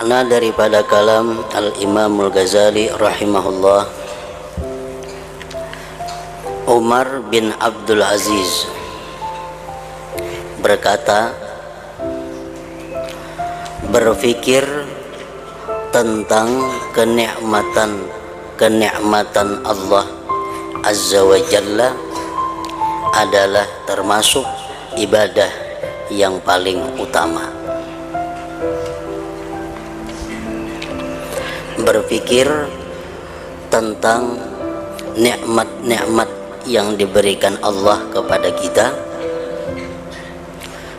makna daripada kalam Al-Imam Al-Ghazali rahimahullah. Umar bin Abdul Aziz berkata, berpikir tentang kenikmatan Allah Azza wa Jalla adalah termasuk ibadah yang paling utama. Berpikir tentang nikmat-nikmat yang diberikan Allah kepada kita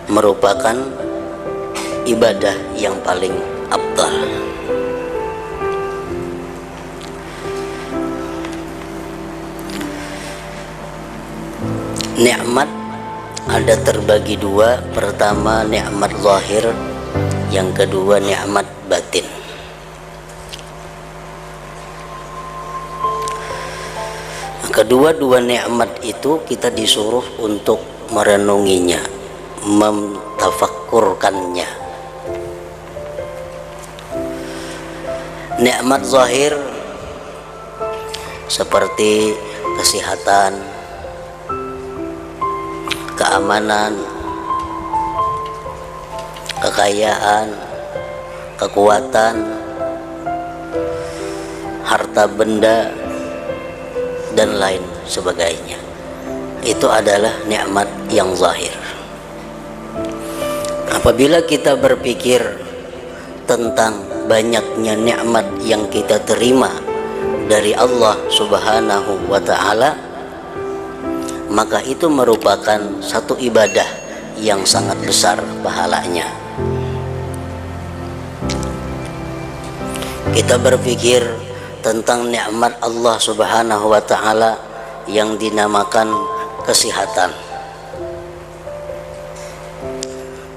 merupakan ibadah yang paling afdal. Nikmat ada terbagi dua. Pertama nikmat zahir, yang kedua nikmat batin. Kedua-dua nikmat itu kita disuruh untuk merenunginya, mentafakkurkannya. Nikmat zahir seperti kesehatan, keamanan, kekayaan, kekuatan, harta benda, dan lain sebagainya. Itu adalah nikmat yang zahir. Apabila kita berpikir tentang banyaknya nikmat yang kita terima dari Allah Subhanahu wa ta'ala, maka itu merupakan satu ibadah yang sangat besar pahalanya. Kita berpikir tentang nikmat Allah Subhanahu wa ta'ala yang dinamakan kesehatan.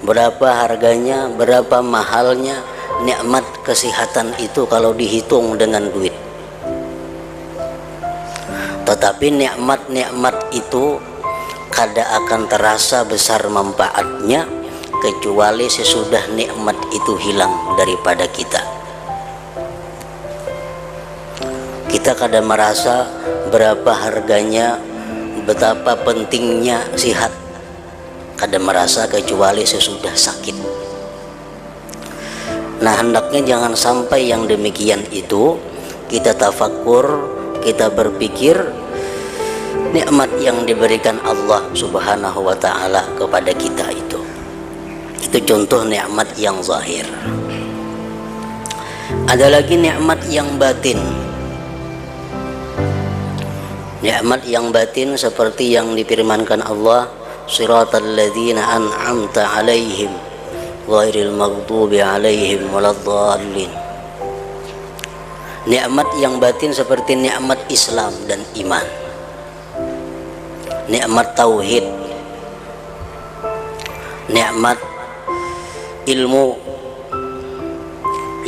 Berapa harganya, berapa mahalnya nikmat kesehatan itu kalau dihitung dengan duit. Tetapi nikmat-nikmat itu kada akan terasa besar manfaatnya kecuali sesudah nikmat itu hilang daripada kita. Kita kadang merasa berapa harganya, betapa pentingnya sihat, kadang merasa kecuali sesudah sakit. Nah, hendaknya jangan sampai yang demikian itu. Kita tafakkur, kita berpikir nikmat yang diberikan Allah Subhanahu wa ta'ala kepada kita itu. Itu contoh nikmat yang zahir. Ada lagi nikmat yang batin. Nikmat yang batin seperti yang difirmankan Allah, siratal ladzina an'amta 'alaihim ghairil maghdubi 'alaihim waladdallin. Nikmat yang batin seperti nikmat Islam dan iman, nikmat tauhid, nikmat ilmu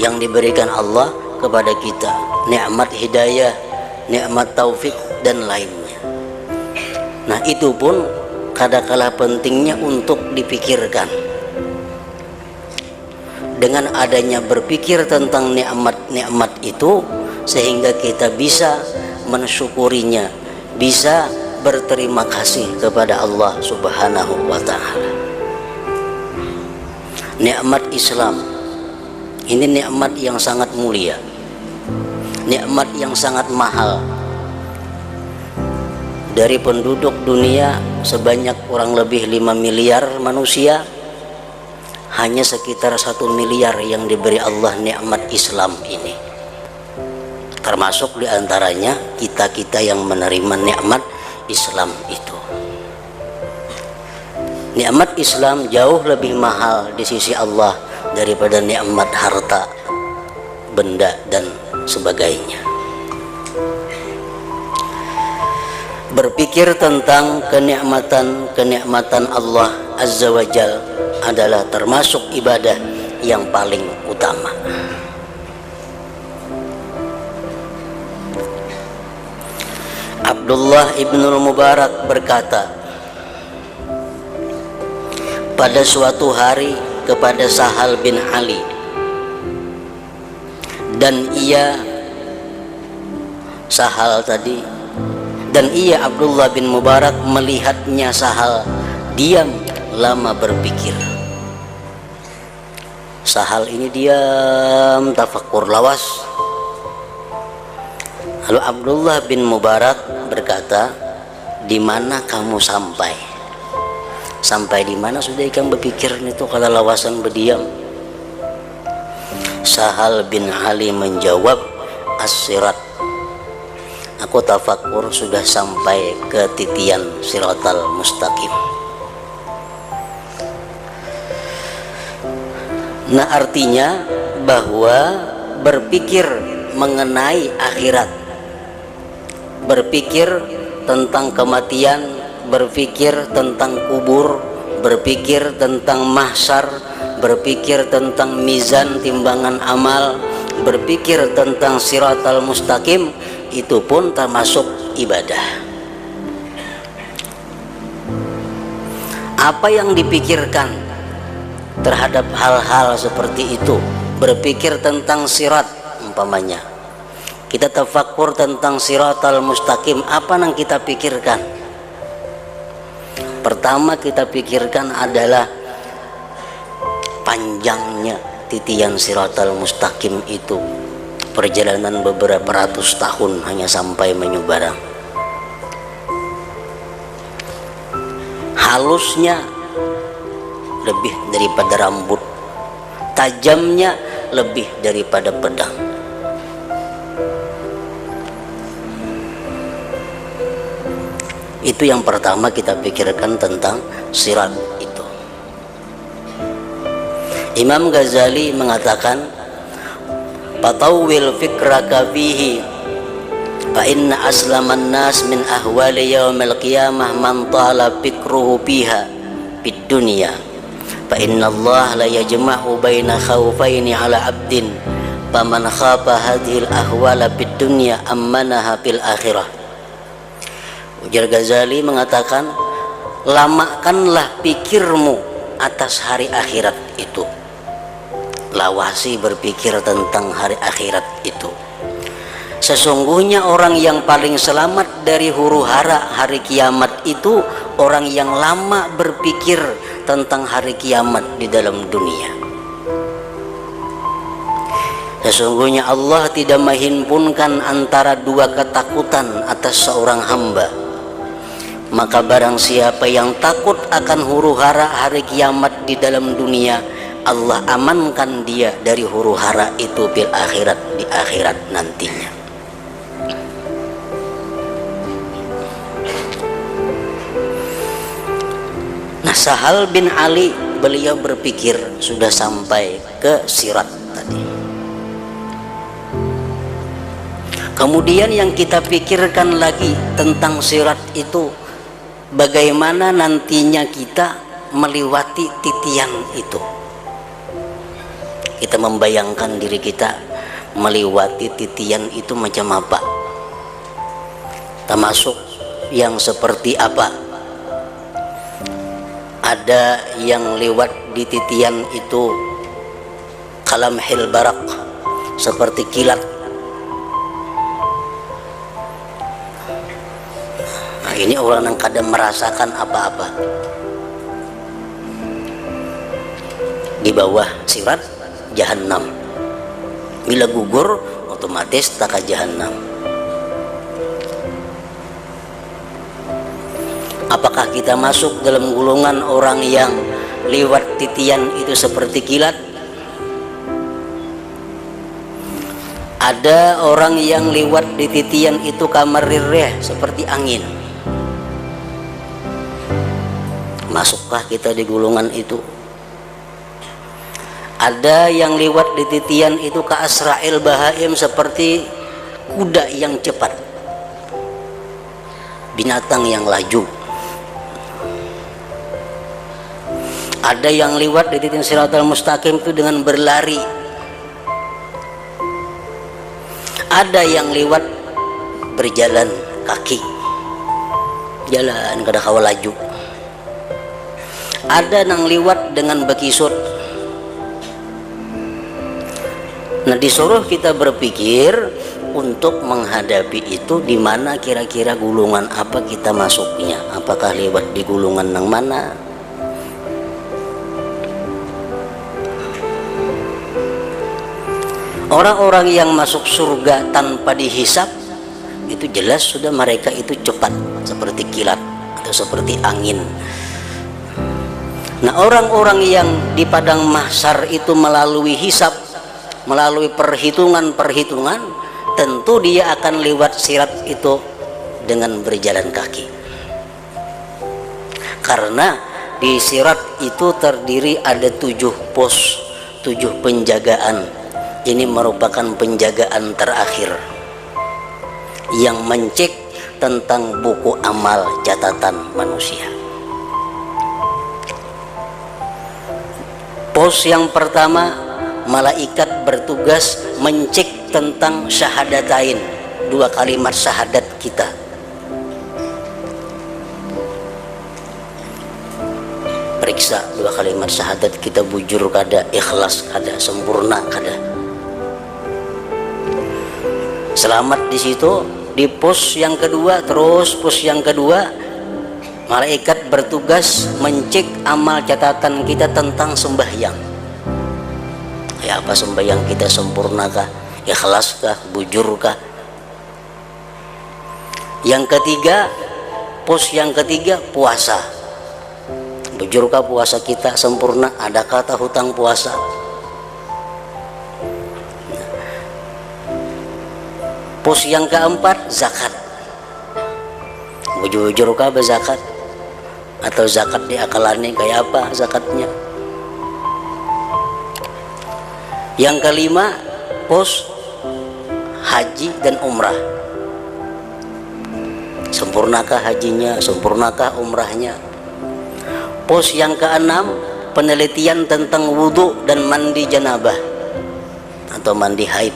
yang diberikan Allah kepada kita, nikmat hidayah, nikmat taufik dan lainnya. Nah, itu pun kadangkala pentingnya untuk dipikirkan. Dengan adanya berpikir tentang nikmat-nikmat itu, sehingga kita bisa mensyukurinya, bisa berterima kasih kepada Allah Subhanahu wa ta'ala. Nikmat Islam ini nikmat yang sangat mulia, nikmat yang sangat mahal. Dari penduduk dunia sebanyak kurang lebih 5 miliar manusia, hanya sekitar 1 miliar yang diberi Allah nikmat Islam ini. Termasuk diantaranya kita-kita yang menerima nikmat Islam itu. Nikmat Islam jauh lebih mahal di sisi Allah daripada nikmat harta, benda, dan sebagainya. Berpikir tentang kenikmatan Allah Azza wa Jal adalah termasuk ibadah yang paling utama. Abdullah ibnul Mubarak berkata, pada suatu hari kepada Sahal bin Ali, dan ia Sahal tadi, dan ia Abdullah bin Mubarak melihatnya Sahal diam lama berpikir. Sahal ini diam tafakkur lawas. Lalu Abdullah bin Mubarak berkata, di mana kamu sampai? Sampai di mana sudah ikan berpikir itu kalau lawasan berdiam? Sahal bin Ali menjawab, as-sirat. Aku tafakur sudah sampai ke titian siratal mustaqim. Nah, artinya bahwa berpikir mengenai akhirat, berpikir tentang kematian, berpikir tentang kubur, berpikir tentang mahsyar, berpikir tentang mizan timbangan amal, berpikir tentang siratal mustaqim, itu pun termasuk ibadah. Apa yang dipikirkan terhadap hal-hal seperti itu, berpikir tentang sirat umpamanya, kita tafakkur tentang siratal mustaqim, apa yang kita pikirkan? Pertama kita pikirkan adalah panjangnya titian siratal mustaqim itu, perjalanan beberapa ratus tahun hanya sampai menyubarang. Halusnya lebih daripada rambut, tajamnya lebih daripada pedang. Itu yang pertama kita pikirkan tentang sirat itu. Imam Ghazali mengatakan, fatawwil fikraka fihi fa inna aslaman nas min ahwali yaumil qiyamah man tala fikruhu fiha fid dunya fa inna Allah la yajma'u baina khawfaini ala abdin faman khafa hadhil ahwala fid dunya ammanaha fil akhirah. Ujar Ghazali mengatakan, lamakanlah pikirmu atas hari akhirat itu, lawasi berpikir tentang hari akhirat itu. Sesungguhnya orang yang paling selamat dari huru hara hari kiamat itu orang yang lama berpikir tentang hari kiamat di dalam dunia. Sesungguhnya Allah tidak menghimpunkan antara dua ketakutan atas seorang hamba. Maka barang siapa yang takut akan huru hara hari kiamat di dalam dunia, Allah amankan dia dari huru hara itu bil akhirat, di akhirat nantinya. Nah, Sahal bin Ali, beliau berpikir sudah sampai ke sirat tadi. Kemudian yang kita pikirkan lagi tentang sirat itu, bagaimana nantinya kita melewati titian itu. Kita membayangkan diri kita melewati titian itu macam apa, termasuk yang seperti apa. Ada yang lewat di titian itu kalamhil barak, seperti kilat. Nah, ini orang yang kadang merasakan apa-apa. Di bawah sirat Jahannam, bila gugur otomatis taka Jahannam. Apakah kita masuk dalam golongan orang yang lewat titian itu seperti kilat? Ada orang yang lewat di titian itu kamarireh, seperti angin. Masukkah kita di golongan itu? Ada yang lewat di titian itu ke asra'il bahaim, seperti kuda yang cepat, binatang yang laju. Ada yang lewat di titian siratal mustaqim itu dengan berlari. Ada yang lewat berjalan kaki, jalan kada kawa laju. Ada yang lewat dengan bekisut. Nah, disuruh kita berpikir untuk menghadapi itu, di mana kira-kira gulungan apa kita masuknya, apakah lewat di gulungan yang mana. Orang-orang yang masuk surga tanpa dihisap itu jelas sudah mereka itu cepat seperti kilat atau seperti angin. Nah, orang-orang yang di padang mahsyar itu melalui hisap, melalui perhitungan-perhitungan, tentu dia akan lewat sirat itu dengan berjalan kaki. Karena di sirat itu terdiri ada 7 pos, 7 penjagaan. Ini merupakan penjagaan terakhir yang mencek tentang buku amal catatan manusia. Pos yang pertama, malaikat bertugas mencek tentang syahadatain, 2 kalimat syahadat kita. Periksa 2 kalimat syahadat kita bujur kada, ikhlas kada, sempurna kada. Selamat di situ. Di pos yang kedua, terus pos yang kedua, malaikat bertugas mencek amal catatan kita tentang sembahyang. Ya, apa sembahyang kita sempurnakah, ikhlaskah, bujurkah? Yang ketiga, pos yang ketiga, puasa. Bujurkah puasa kita sempurna? Adakah hutang puasa? Pos yang keempat, zakat. Bujur-bujurkah berzakat? Atau zakat diakalani kayak apa zakatnya? Yang kelima, pos haji dan umrah. Sempurnakah hajinya, sempurnakah umrahnya? Pos yang keenam, penelitian tentang wudhu dan mandi janabah atau mandi haid.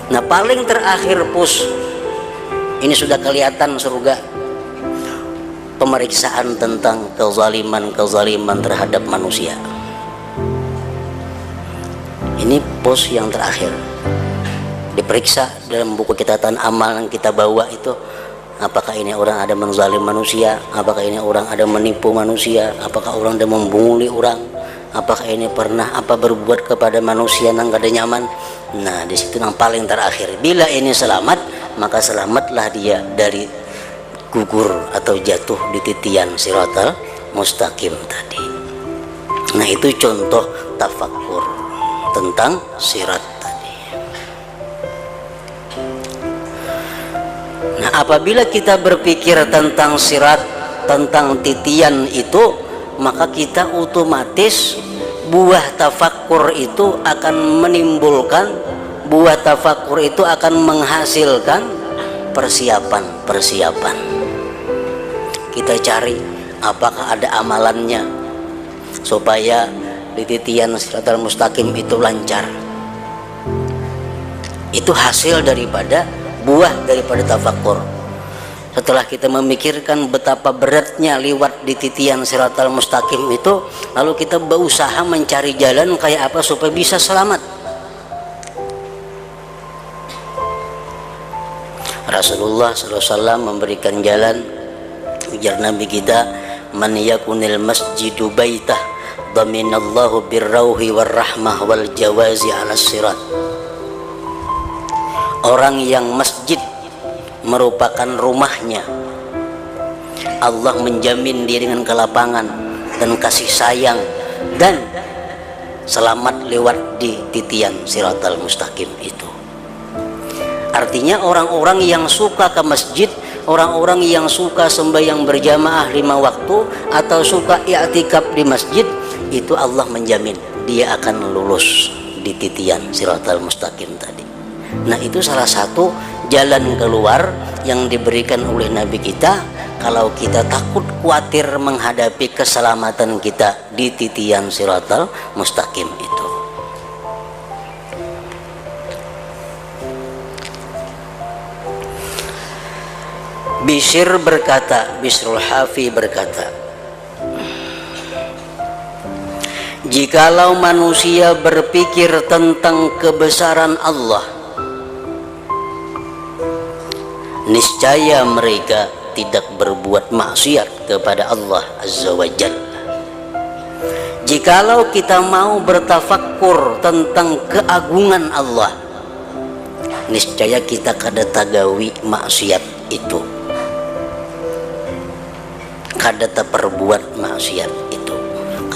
Nah, paling terakhir pos ini sudah kelihatan surga, pemeriksaan tentang kezaliman terhadap manusia. Ini pos yang terakhir, diperiksa dalam buku catatan amal yang kita bawa itu, apakah ini orang ada menzalim manusia, apakah ini orang ada menipu manusia, apakah orang ada membunguli orang, apakah ini pernah apa berbuat kepada manusia yang gak ada nyaman. Nah, di situ yang paling terakhir, bila ini selamat, maka selamatlah dia dari gugur atau jatuh di titian siratal mustaqim tadi. Nah, itu contoh tafakkur tentang sirat tadi. Nah, apabila kita berpikir tentang sirat, tentang titian itu, maka kita otomatis buah tafakkur itu akan menimbulkan, buah tafakkur itu akan menghasilkan persiapan. Kita cari apakah ada amalannya supaya di titian siratal mustaqim itu lancar. Itu hasil daripada buah daripada tafakkur. Setelah kita memikirkan betapa beratnya lewat di titian siratal mustaqim itu, lalu kita berusaha mencari jalan kayak apa supaya bisa selamat. Rasulullah SAW memberikan jalan. Ujar Nabi kita, man yakunil masjidu baitah dhaminallahu birrauhi warrahmah wal jawazi ala sirat. Orang yang masjid merupakan rumahnya, Allah menjamin dia dengan kelapangan dan kasih sayang dan selamat lewat di titian siratal mustaqim itu. Artinya orang-orang yang suka ke masjid, orang-orang yang suka sembahyang berjamaah 5 waktu atau suka i'tikaf di masjid, itu Allah menjamin dia akan lulus di titian siratal mustaqim tadi. Nah, itu salah satu jalan keluar yang diberikan oleh Nabi kita kalau kita takut khawatir menghadapi keselamatan kita di titian siratal mustaqim itu. Bishrul Hafi berkata, Jikalau manusia berpikir tentang kebesaran Allah, niscaya mereka tidak berbuat maksiat kepada Allah Azza wa Jalla. Jikalau kita mau bertafakkur tentang keagungan Allah, niscaya kita kada tagawi maksiat itu, kada perbuat maksiat itu.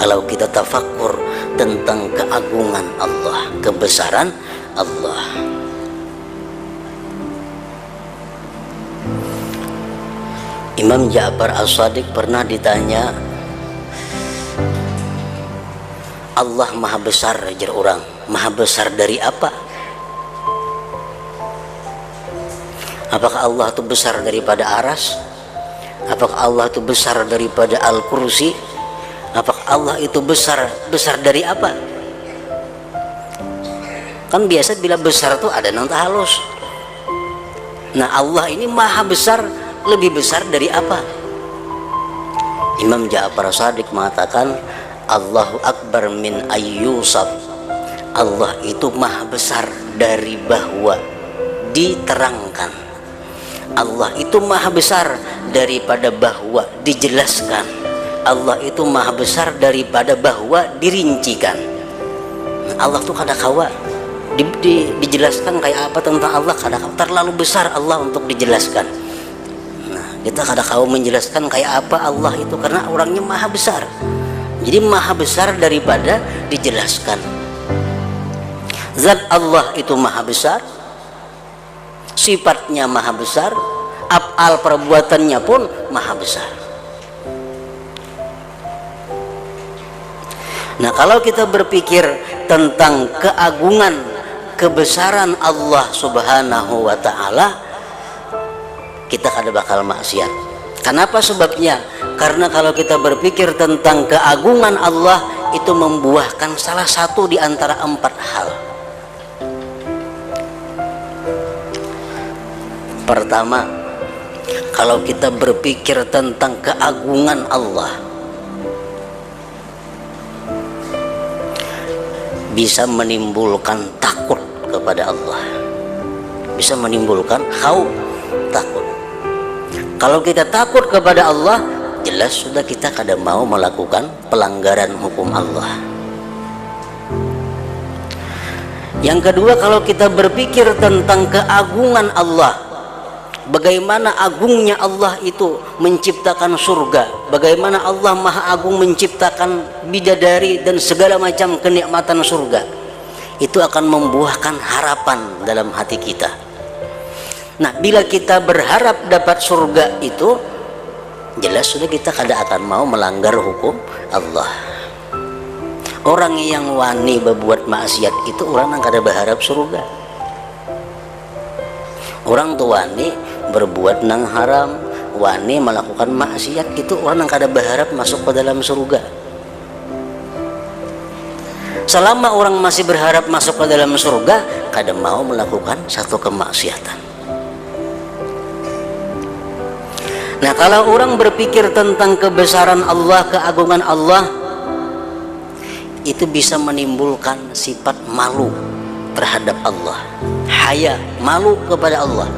Kalau kita tafakkur tentang keagungan Allah, kebesaran Allah. Imam Ja'far As-Shadiq pernah ditanya, Allah maha besar, ajar orang, maha besar dari apa? Apakah Allah itu besar daripada aras? Apakah Allah itu besar daripada Al-Kursi? Apakah Allah itu besar dari apa? Kan biasa bila besar itu ada nang halus. Nah, Allah ini maha besar, lebih besar dari apa? Imam Ja'far As-Shadiq mengatakan, Allahu Akbar min ayyusab. Allah itu maha besar dari bahwa diterangkan. Allah itu maha besar daripada bahwa dijelaskan. Allah itu maha besar daripada bahwa dirincikan. Allah tuh kada kawa dijelaskan kayak apa tentang Allah, kada kawa, terlalu besar Allah untuk dijelaskan. Nah, kita kada kawa menjelaskan kayak apa Allah itu, karena orangnya maha besar. Jadi maha besar daripada dijelaskan. Zat Allah itu maha besar, sifatnya maha besar, af'al perbuatannya pun maha besar. Nah, kalau kita berpikir tentang keagungan, kebesaran Allah Subhanahu wa Ta'ala, kita kada bakal maksiat. Kenapa sebabnya? Karena kalau kita berpikir tentang keagungan Allah, itu membuahkan salah satu di antara 4 hal. Pertama, kalau kita berpikir tentang keagungan Allah, bisa menimbulkan takut kepada Allah, bisa menimbulkan khauf, takut. Kalau kita takut kepada Allah, jelas sudah kita kada mau melakukan pelanggaran hukum Allah. Yang kedua, kalau kita berpikir tentang keagungan Allah, bagaimana agungnya Allah itu menciptakan surga, bagaimana Allah maha agung menciptakan bidadari dan segala macam kenikmatan surga, itu akan membuahkan harapan dalam hati kita. Nah, bila kita berharap dapat surga itu, jelas sudah kita kada akan mau melanggar hukum Allah. Orang yang wani berbuat maksiat itu orang yang kada berharap surga. Orang tua wani berbuat nang haram, wani melakukan maksiat, itu orang yang kada berharap masuk ke dalam surga. Selama orang masih berharap masuk ke dalam surga, kada mau melakukan satu kemaksiatan. Nah, kalau orang berpikir tentang kebesaran Allah, keagungan Allah, itu bisa menimbulkan sifat malu terhadap Allah, haya, malu kepada Allah.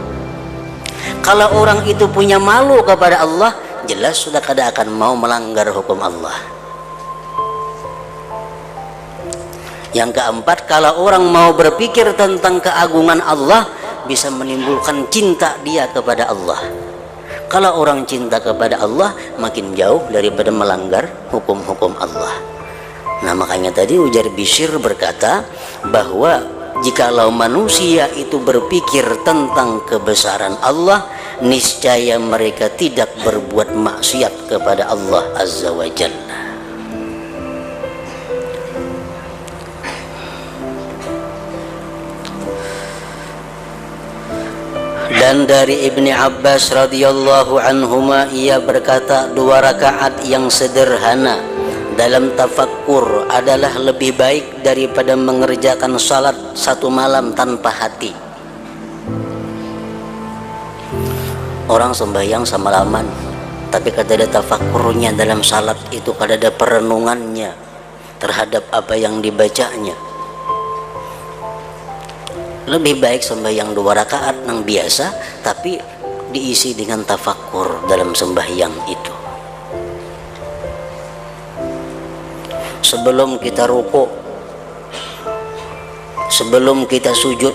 Kalau orang itu punya malu kepada Allah, jelas sudah kada akan mau melanggar hukum Allah. Yang keempat, kalau orang mau berpikir tentang keagungan Allah, bisa menimbulkan cinta dia kepada Allah. Kalau orang cinta kepada Allah, makin jauh daripada melanggar hukum-hukum Allah. Nah, makanya tadi ujar Bishr berkata bahwa jikalau manusia itu berpikir tentang kebesaran Allah, niscaya mereka tidak berbuat maksiat kepada Allah Azza wa Jalla. Dan dari Ibni Abbas radhiyallahu anhuma, ia berkata, 2 rakaat yang sederhana dalam tafakkur adalah lebih baik daripada mengerjakan salat 1 malam tanpa hati. Orang sembahyang semalaman, tapi kada ada tafakkurnya dalam salat itu, kada ada perenungannya, terhadap apa yang dibacanya. Lebih baik sembahyang 2 rakaat nang biasa tapi diisi dengan tafakkur dalam sembahyang itu. Sebelum kita rukuk, sebelum kita sujud,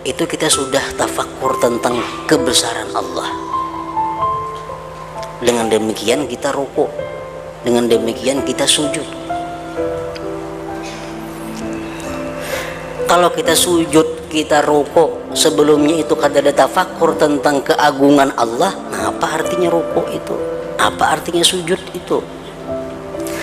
itu kita sudah tafakkur tentang kebesaran Allah. Dengan demikian kita rukuk, dengan demikian kita sujud. Kalau kita sujud, kita rukuk, sebelumnya itu kada ada tafakkur tentang keagungan Allah, nah apa artinya rukuk itu? Apa artinya sujud itu?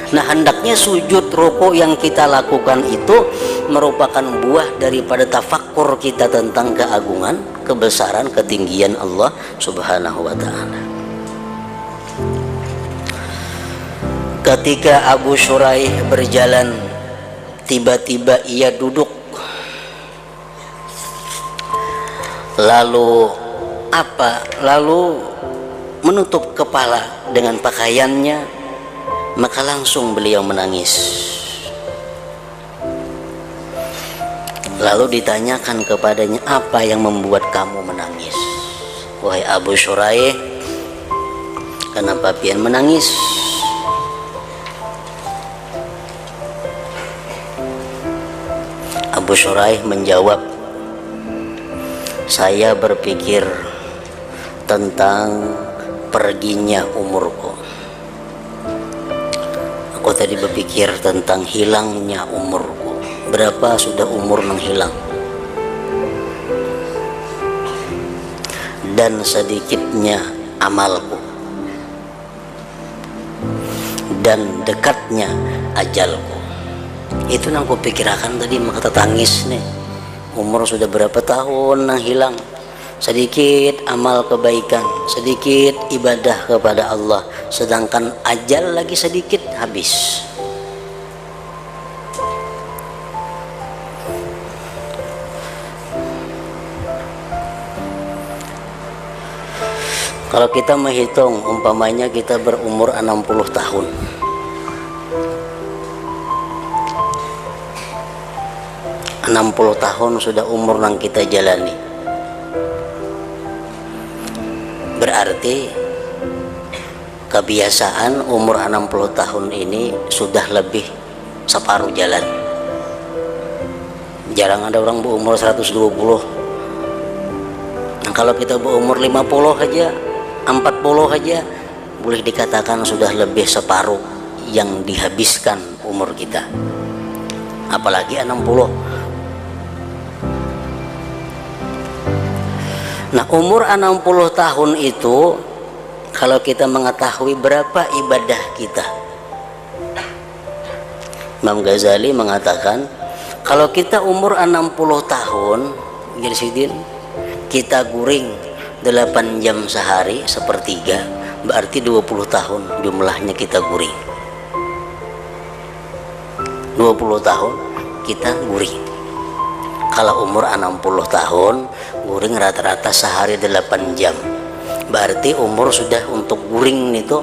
Nah, hendaknya sujud rukuk yang kita lakukan itu merupakan buah daripada tafakkur kita tentang keagungan, kebesaran, ketinggian Allah Subhanahu wa ta'ala. Ketika Abu Shuraih berjalan, tiba-tiba ia duduk. Lalu menutup kepala dengan pakaiannya, maka langsung beliau menangis. Lalu ditanyakan kepadanya, apa yang membuat kamu menangis? Wahai Abu Shuraih, kenapa pian menangis? Abu Shuraih menjawab, saya berpikir tentang perginya umurku. Aku tadi berpikir tentang hilangnya umurku. Berapa sudah umur menghilang? Dan sedikitnya amalku. Dan dekatnya ajalku. Itu yang aku pikirkan tadi, maka tangis nih. Umur sudah berapa tahun nang hilang. Sedikit amal kebaikan, sedikit ibadah kepada Allah, sedangkan ajal lagi sedikit habis. Kalau kita menghitung, umpamanya kita berumur 60 tahun, sudah umur yang kita jalani. Berarti kebiasaan umur 60 tahun ini sudah lebih separuh jalan. Jarang ada orang berumur 120. Nah, kalau kita berumur 50 aja, 40 aja, boleh dikatakan sudah lebih separuh yang dihabiskan umur kita. Apalagi 60. Nah, umur 60 tahun itu, kalau kita mengetahui berapa ibadah kita, Imam Ghazali mengatakan, kalau kita umur 60 tahun, kita guring 8 jam sehari, sepertiga, berarti 20 tahun jumlahnya kita guring. 20 tahun kita guring. Kalau umur 60 tahun, guring rata-rata sehari 8 jam. Berarti umur sudah untuk guring itu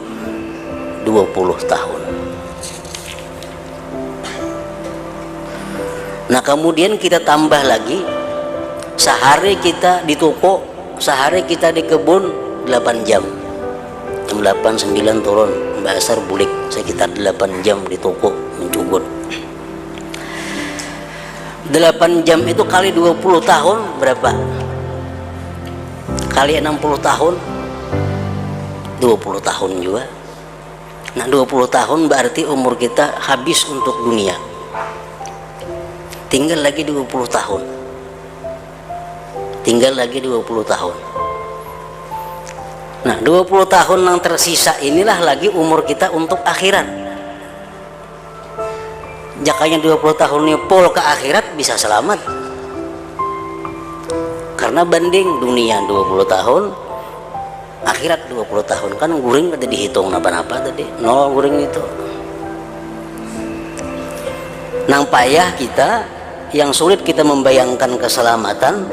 20 tahun. Nah, kemudian kita tambah lagi, sehari kita di toko, sehari kita di kebun 8 jam. Jam 8, 9 turun, basar bulik, sekitar 8 jam di toko mencugut. 8 jam itu kali 20 tahun berapa? Kali 60 tahun 20 tahun juga. Nah, 20 tahun berarti umur kita habis untuk dunia. Tinggal lagi 20 tahun. Tinggal lagi 20 tahun. Nah, 20 tahun yang tersisa inilah lagi umur kita untuk akhirat. Jakanya 20 tahun ini pol ke akhirat, bisa selamat. Karena banding dunia 20 tahun, akhirat 20 tahun, kan guring tadi dihitung napa-napa tadi, 0 guring itu. Nang payah kita, yang sulit kita membayangkan keselamatan,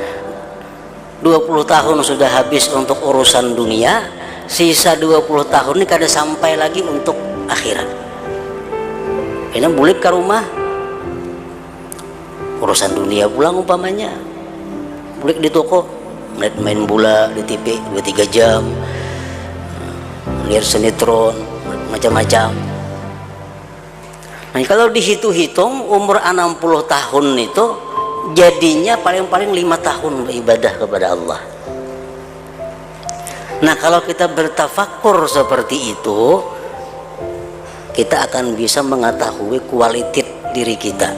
20 tahun sudah habis untuk urusan dunia, sisa 20 tahun ini kada sampai lagi untuk akhirat. Kayaknya bulik ke rumah, urusan dunia pulang umpamanya, bulik di toko, main bola di TV 2-3 jam, lihat sinetron macam-macam. Nah, kalau dihitung-hitung umur 60 tahun itu jadinya paling-paling 5 tahun beribadah kepada Allah. Nah, kalau kita bertafakur seperti itu, kita akan bisa mengetahui kualitas diri kita.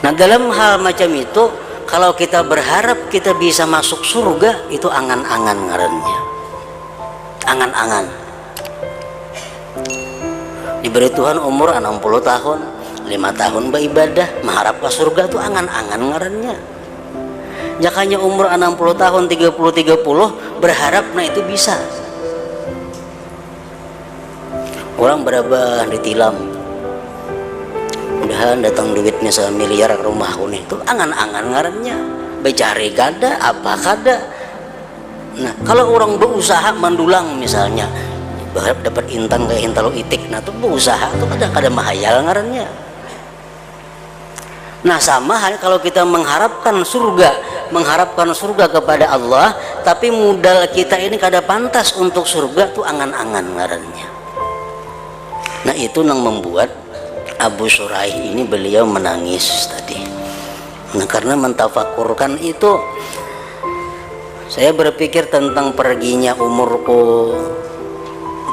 Nah, dalam hal macam itu, kalau kita berharap kita bisa masuk surga, itu angan-angan ngarannya. Angan-angan. Diberi Tuhan umur 60 tahun, 5 tahun beribadah, mengharap ke surga, itu angan-angan ngarannya. Jakanya umur 60 tahun 30 berharap nah itu bisa. Orang berapa ditilam, mudahan datang duitnya 1 miliar ke rumahku nih, itu angan-angan ngarannya. Becari kada apa kada. Nah, kalau orang berusaha mendulang misalnya berharap dapat intan kayak hintalo itik, nah itu berusaha itu kada mahayal ngarannya. Nah, sama halnya kalau kita mengharapkan surga kepada Allah, tapi modal kita ini kada pantas untuk surga, tuh angan-angan ngarannya. Nah, itu yang membuat Abu Shuraih ini beliau menangis tadi. Nah, karena mentafakurkan itu, saya berpikir tentang perginya umurku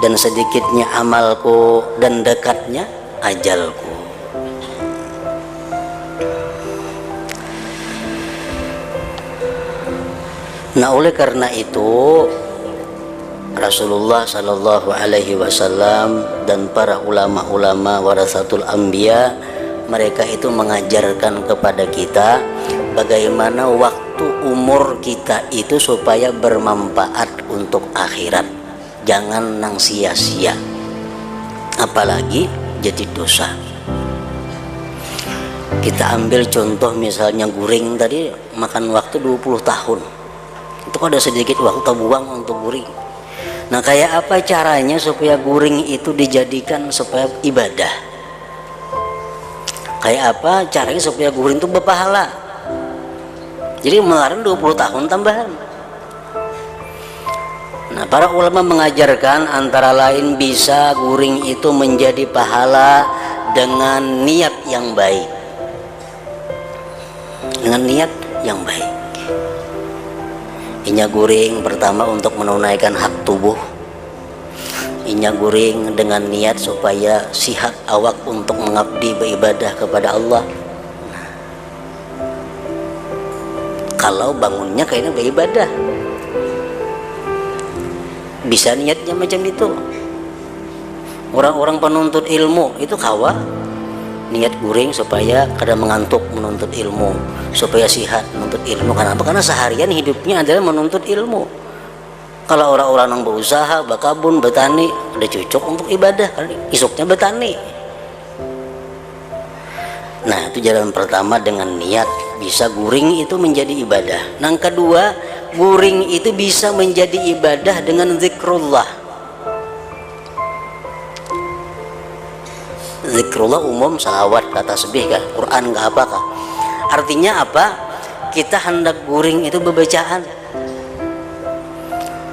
dan sedikitnya amalku dan dekatnya ajalku. Nah, oleh karena itu Rasulullah Shallallahu Alaihi Wasallam dan para ulama-ulama warasatul anbiya, mereka itu mengajarkan kepada kita bagaimana waktu umur kita itu supaya bermanfaat untuk akhirat, jangan nang sia-sia, apalagi jadi dosa. Kita ambil contoh misalnya guring tadi makan waktu 20 tahun, itu ada sedikit waktu buang untuk guring. Nah, kayak apa caranya supaya guring itu dijadikan supaya ibadah? Kayak apa caranya supaya guring itu berpahala? Jadi mengeluarkan 20 tahun tambahan. Nah, para ulama mengajarkan antara lain bisa guring itu menjadi pahala dengan niat yang baik. Dengan niat yang baik. Inya guring pertama untuk menunaikan hak tubuh. Inya guring dengan niat supaya sihat awak untuk mengabdi beribadah kepada Allah. Nah, kalau bangunnya kayaknya beribadah, bisa niatnya macam itu. Orang-orang penuntut ilmu itu kawa niat guring supaya kada mengantuk menuntut ilmu, supaya sihat menuntut ilmu. Kenapa? Karena seharian hidupnya adalah menuntut ilmu. Kalau orang-orang yang berusaha, bakabun, bertani, ada cocok untuk ibadah, karena isuknya bertani. Nah, itu jalan pertama, dengan niat bisa guring itu menjadi ibadah. Yang kedua, guring itu bisa menjadi ibadah dengan zikrullah. Zikrullah umum, salawat, kata tasbih kah, Quran kah, apakah? Artinya apa? Kita hendak guring itu bebacaan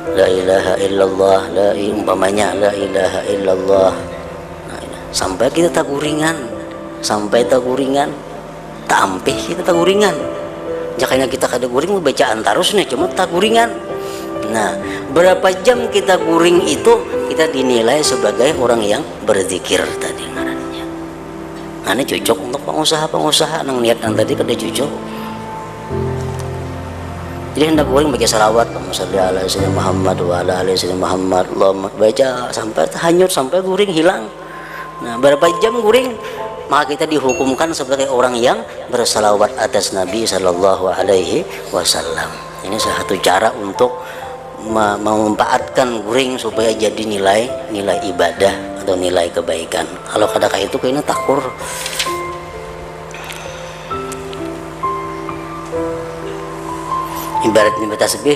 la ilaha illallah, umpamanya la ilaha illallah. Nah, sampai kita tak guringan, tak ampih kita tak guringan. Jakanya kita kada guring bacaan terus nih, cuma tak guringan. Nah, berapa jam kita guring itu kita dinilai sebagai orang yang berzikir tadi. Nah, ini cocok untuk pengusaha yang niat yang tadi kada cocok. Jadi hendak guring baca salawat, Allahumma ala sayyidina Muhammad wa ala ali sayyidina Muhammad, Allahumma, baca sampai hanyut, sampai guring hilang. Nah, berapa jam guring, maka kita dihukumkan sebagai orang yang bersalawat atas Nabi Sallallahu Alaihi Wasallam. Ini salah satu cara untuk memanfaatkan guring supaya jadi nilai ibadah atau nilai kebaikan. Kalau kadang itu kayaknya takur. Ibaratnya tasbih,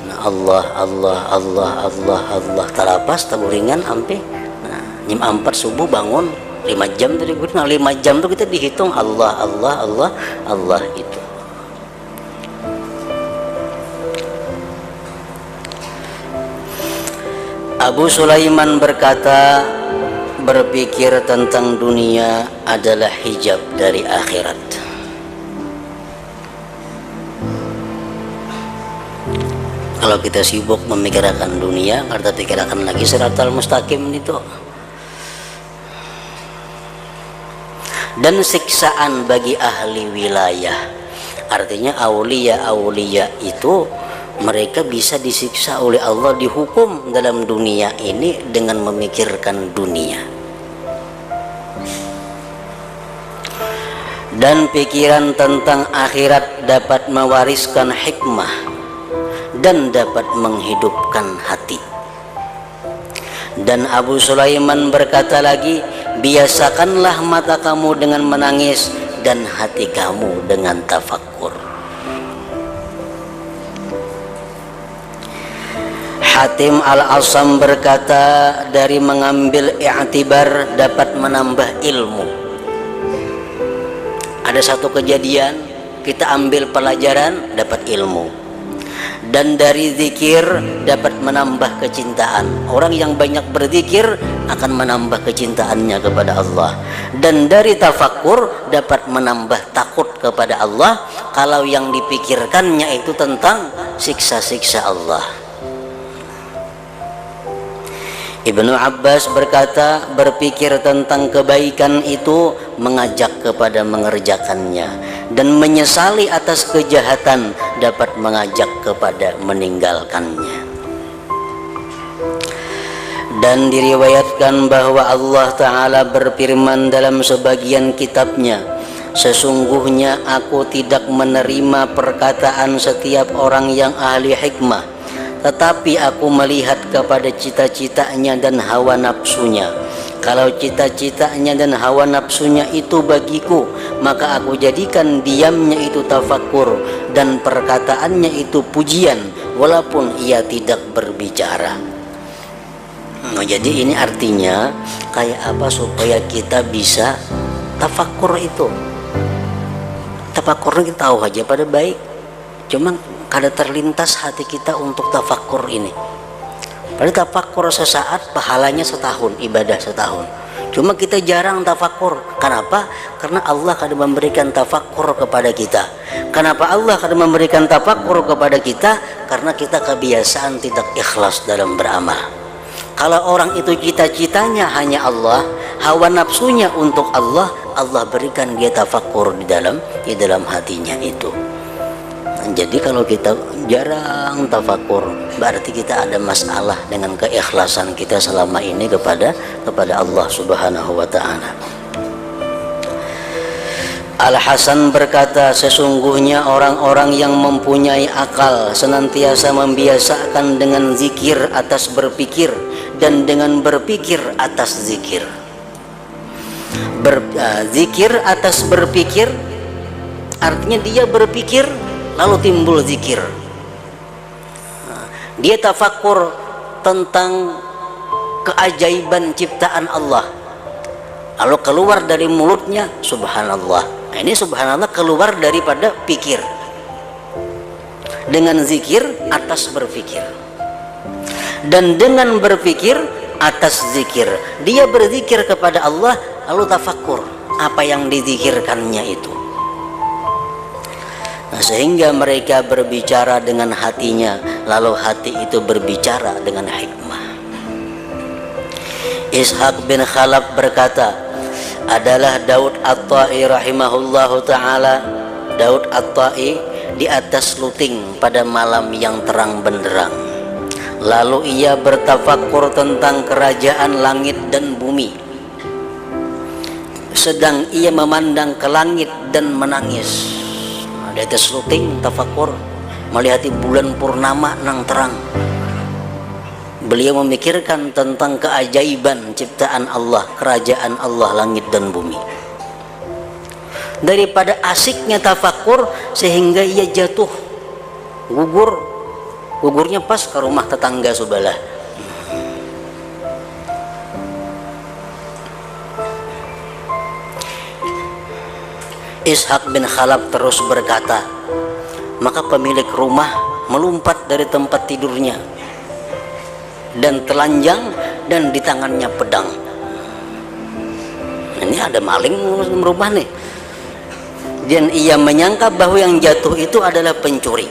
nah Allah talapas taburingan ampe. Nah, Jam 4 subuh bangun 5 jam tadi, nah 5 jam tuh kita dihitung Allah Allah Allah Allah itu. Abu Sulaiman berkata, berpikir tentang dunia adalah hijab dari akhirat. Kalau kita sibuk memikirkan dunia, kita pikirkan lagi siratal mustaqim itu. Dan siksaan bagi ahli wilayah, artinya aulia itu mereka bisa disiksa oleh Allah, dihukum dalam dunia ini dengan memikirkan dunia. Dan pikiran tentang akhirat dapat mewariskan hikmah dan dapat menghidupkan hati. Dan Abu Sulaiman berkata lagi, biasakanlah mata kamu dengan menangis dan hati kamu dengan tafakkur. Hatim Al-Asam berkata, dari mengambil i'tibar dapat menambah ilmu. Ada satu kejadian, kita ambil pelajaran, dapat ilmu. Dan dari zikir dapat menambah kecintaan. Orang yang banyak berzikir akan menambah kecintaannya kepada Allah. Dan dari tafakkur dapat menambah takut kepada Allah, kalau yang dipikirkannya itu tentang siksa-siksa Allah. Ibnu Abbas berkata, berpikir tentang kebaikan itu mengajak kepada mengerjakannya, dan menyesali atas kejahatan dapat mengajak kepada meninggalkannya. Dan diriwayatkan bahwa Allah Ta'ala berfirman dalam sebagian kitabnya, sesungguhnya aku tidak menerima perkataan setiap orang yang ahli hikmah, tetapi aku melihat kepada cita-citanya dan hawa nafsunya. Kalau cita-citanya dan hawa nafsunya itu bagiku, maka aku jadikan diamnya itu tafakkur dan perkataannya itu pujian, walaupun ia tidak berbicara. Nah, jadi ini artinya kayak apa supaya kita bisa tafakkur itu. Tafakkurnya kita tahu aja pada baik, cuma kada terlintas hati kita untuk tafakkur ini. Padahal tafakkur sesaat pahalanya setahun, ibadah setahun. Cuma kita jarang tafakkur. Kenapa? Karena Allah kada memberikan tafakkur kepada kita. Kenapa Allah kada memberikan tafakkur kepada kita? Karena kita kebiasaan tidak ikhlas dalam beramal. Kalau orang itu cita-citanya hanya Allah, hawa nafsunya untuk Allah, Allah berikan dia tafakkur di dalam hatinya itu. Jadi kalau kita jarang tafakkur, berarti kita ada masalah dengan keikhlasan kita selama ini kepada Allah Subhanahu wa Ta'ala. Al-Hasan berkata, sesungguhnya orang-orang yang mempunyai akal senantiasa membiasakan dengan zikir atas berpikir dan dengan berpikir atas zikir. Zikir atas berpikir artinya dia berpikir lalu timbul zikir. Dia tafakkur tentang keajaiban ciptaan Allah, lalu keluar dari mulutnya subhanallah. Nah, ini subhanallah keluar daripada pikir. Dengan zikir atas berpikir, dan dengan berpikir atas zikir. Dia berzikir kepada Allah lalu tafakkur apa yang dizikirkannya itu. Nah, sehingga mereka berbicara dengan hatinya, lalu hati itu berbicara dengan hikmah. Ishaq bin Khalaf berkata, adalah Daud At-Ta'i rahimahullahu ta'ala, Daud At-Ta'i di atas luting pada malam yang terang benderang. Lalu ia bertafakkur tentang kerajaan langit dan bumi. Sedang ia memandang ke langit dan menangis. Di atas luting tafakkur melihat bulan purnama nang terang. Beliau memikirkan tentang keajaiban ciptaan Allah, kerajaan Allah langit dan bumi. Daripada asiknya tafakkur sehingga ia jatuh gugurnya pas ke rumah tetangga sebelah. Ishaq bin Khalaf terus berkata, maka pemilik rumah melompat dari tempat tidurnya dan telanjang dan di tangannya pedang. Ini ada maling rumah nih. Dan ia menyangka bahwa yang jatuh itu adalah pencuri.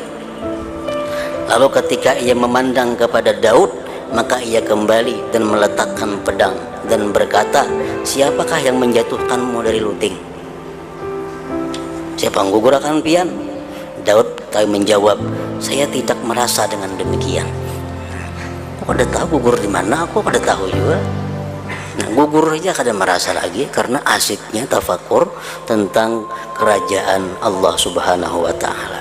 Lalu ketika ia memandang kepada Daud, maka ia kembali dan meletakkan pedang dan berkata, siapakah yang menjatuhkanmu dari luting? Siapa yang gugurkan pian? Daud menjawab, saya tidak merasa dengan demikian. Kok ada tahu gugur di mana? Aku ada tahu juga. Nah, gugur aja kada merasa lagi karena asiknya tafakur tentang kerajaan Allah Subhanahu wa taala.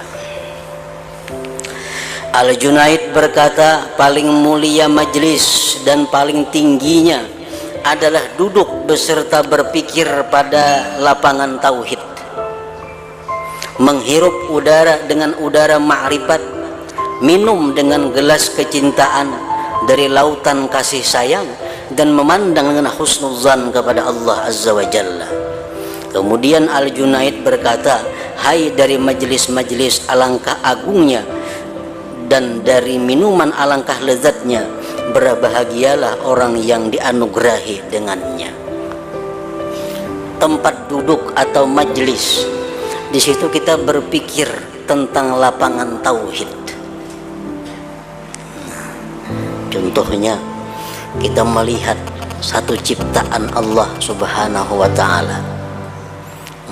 Al-Junaid berkata, paling mulia majlis dan paling tingginya adalah duduk beserta berpikir pada lapangan tauhid, menghirup udara dengan udara ma'rifat, minum dengan gelas kecintaan dari lautan kasih sayang, dan memandang dengan husnuzan kepada Allah Azza wa Jalla. Kemudian Al-Junaid berkata, hai dari majlis-majlis alangkah agungnya dan dari minuman alangkah lezatnya, berbahagialah orang yang dianugerahi dengannya. Tempat duduk atau majlis, di situ kita berpikir tentang lapangan tauhid. Contohnya, kita melihat satu ciptaan Allah Subhanahu wa taala.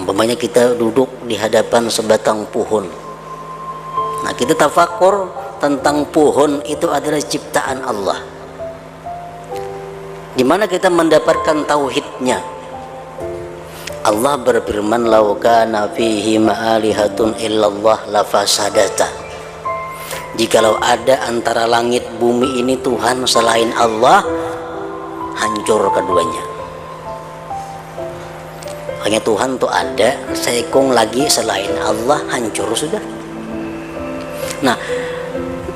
Umpamanya kita duduk di hadapan sebatang pohon. Nah, kita tafakur tentang pohon itu adalah ciptaan Allah. Di mana kita mendapatkan tauhidnya? Allah berfirman, "Lau kana fihi ma'alihatun illallah lafasadata." Jikalau ada antara langit bumi ini Tuhan selain Allah, hancur keduanya. Hanya Tuhan tuh ada, seekong lagi selain Allah, hancur sudah. Nah,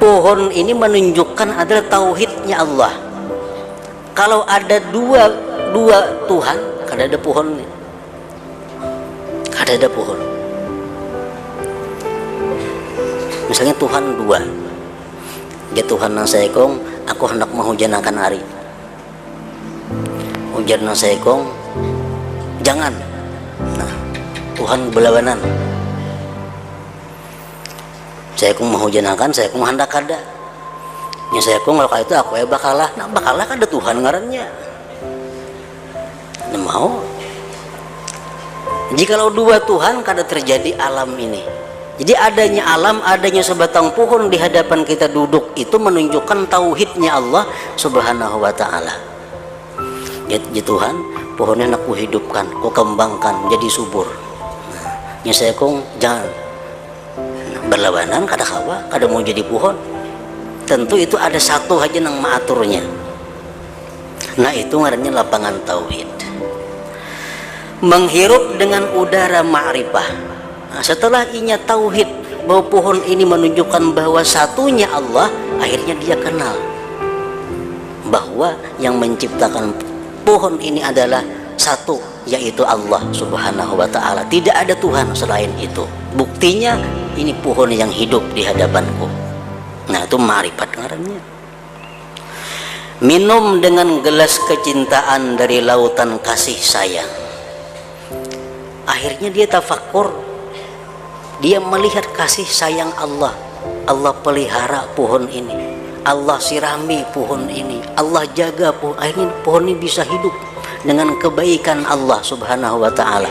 pohon ini menunjukkan adalah tauhidnya Allah. Kalau ada dua Tuhan, kada ada pohon, kada ada pohon. Misalnya Tuhan dua, dia Tuhan nang seekong, aku hendak menghujanakan hari. Hujan nang seekong, jangan. Nah, Tuhan berlawanan. Seekong menghujanakan, seekong hendak kada. Nya seekong kalau itu aku bakalah, nah bakalah kada Tuhan ngarannya. Nah, mau. Jikalau dua Tuhan kada terjadi alam ini. Jadi adanya alam, adanya sebatang pohon di hadapan kita duduk itu menunjukkan tauhidnya Allah Subhanahu wa taala. Ya Tuhan, pohonnya nak ku hidupkan, ku kembangkan jadi subur. Nah, nya seekong jangan. Nah, berlawanan kada kawa, kada mau jadi pohon. Tentu itu ada satu aja nang maaturnya. Nah, itu ngarannya lapangan tauhid. Menghirup dengan udara ma'rifah. Nah, setelah inya tauhid bahwa pohon ini menunjukkan bahwa satunya Allah, akhirnya dia kenal bahwa yang menciptakan pohon ini adalah satu, yaitu Allah Subhanahu wa taala. Tidak ada Tuhan selain itu. Buktinya ini pohon yang hidup di hadapanku. Nah, itu ma'rifat ngarannya. Minum dengan gelas kecintaan dari lautan kasih sayang. Akhirnya dia tafakur. Dia melihat kasih sayang Allah. Allah pelihara pohon ini, Allah sirami pohon ini, Allah jaga pohon. Akhirnya pohon ini bisa hidup dengan kebaikan Allah Subhanahu wa ta'ala.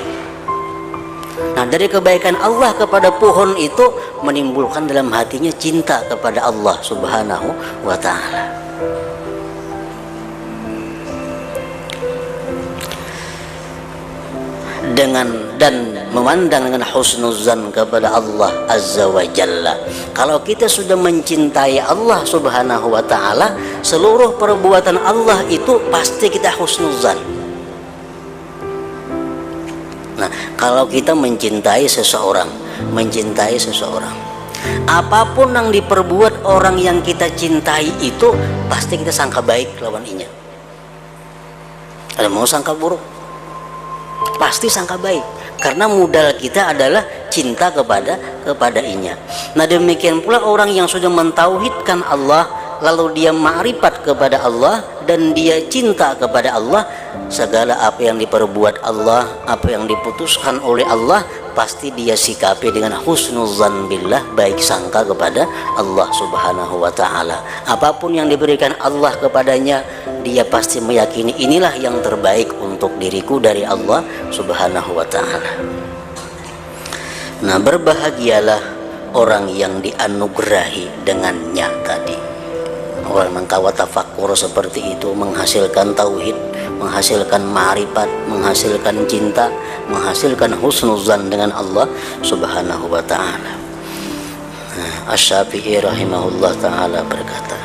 Nah, dari kebaikan Allah kepada pohon itu menimbulkan dalam hatinya cinta kepada Allah Subhanahu wa ta'ala. Dan memandang dengan husnuzan kepada Allah Azza wa Jalla. Kalau kita sudah mencintai Allah Subhanahu wa ta'ala, seluruh perbuatan Allah itu pasti kita husnuzan. Nah, kalau kita mencintai seseorang, apapun yang diperbuat orang yang kita cintai itu pasti kita sangka baik lawan inya. Ada mau sangka buruk? Pasti sangka baik, karena modal kita adalah cinta kepadanya. Nah, demikian pula orang yang sudah mentauhidkan Allah, lalu dia ma'rifat kepada Allah dan dia cinta kepada Allah, segala apa yang diperbuat Allah, apa yang diputuskan oleh Allah, pasti dia sikapi dengan husnuzan billah, baik sangka kepada Allah subhanahu wa ta'ala. Apapun yang diberikan Allah kepadanya, dia pasti meyakini inilah yang terbaik untuk diriku dari Allah subhanahu wa ta'ala. Nah, berbahagialah orang yang dianugerahi dengannya tadi. Orang mengkawa tafakur seperti itu, menghasilkan tauhid, menghasilkan ma'rifat, menghasilkan cinta, menghasilkan husnuzan dengan Allah subhanahu wa ta'ala. Asy-Syafi'i rahimahullah ta'ala berkata,